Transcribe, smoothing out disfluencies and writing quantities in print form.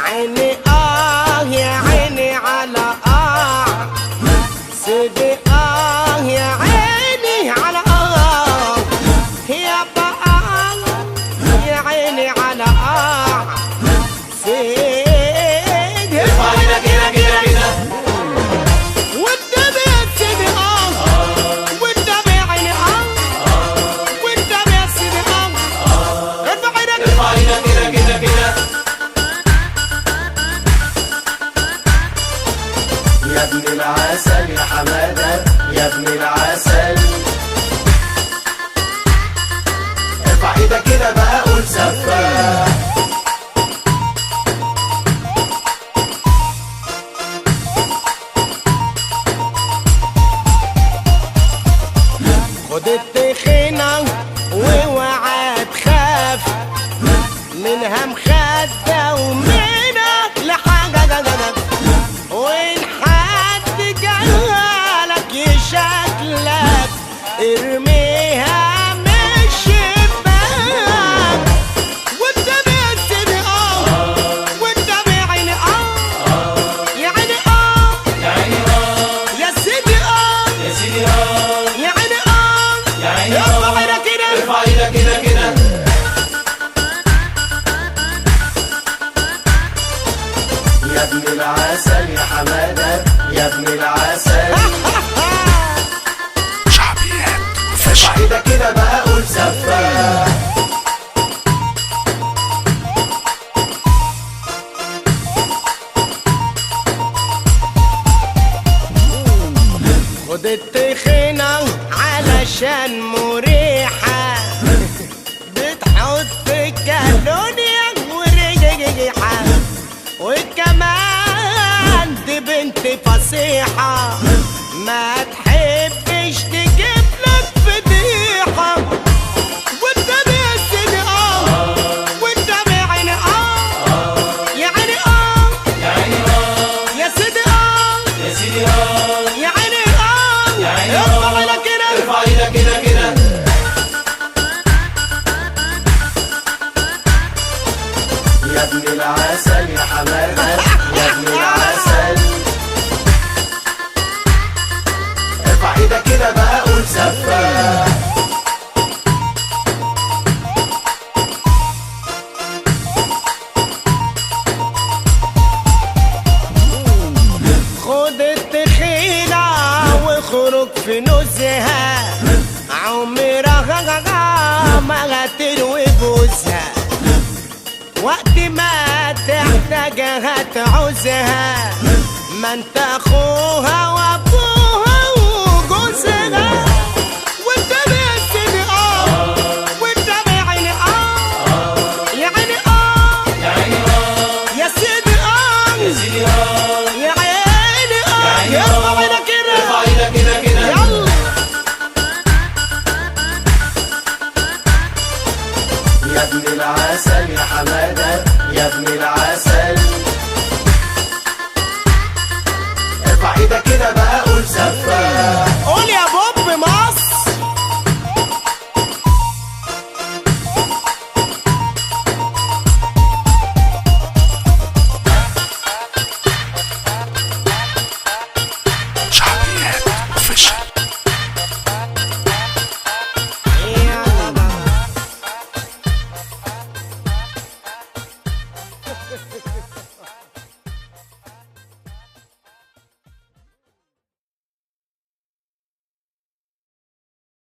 عيني يا عيني على سيدي يا عيني على يا يا عيني على سيدي والنبي يا سيدي والنبي يا عيني والنبي يا سيدي ارفع ايدك كده يا ابن العسل يا حمادة يا ابن العسل، ارفع ايدك كده بقى قول سفاح. خد التخينة واوعى تخاف منها مخدة ومنك لحاجة وإن حد جالك يشكلك ارميها من الشباك والنبي يا سيدي والنبي يا عيني يا عيني يا سيدي يا عيني ارفع ايدك كده يا ابن العسل يا حمادة يا ابن العسل، شعبيات ارفع ايدك كده بقى قول سفاح. خد التخينة علشان مريحة بتحط كالونيا وريحة وكمان دي بنت فصيحة ما تحبش تجيب لك فضيحة والنبي يا سيدي والنبي يا عيني يا عيني يا سيدي يا عيني ارفع ايدك كده يا ابن العسل يا حمادة يا ابن العسل، ارفع ايدك كده بقى قول سفاح. خد التخينة واخرج في نزهة عمرها ما هتروي بوزها وقت ما تحتاجها تعوزها ما انت اخوها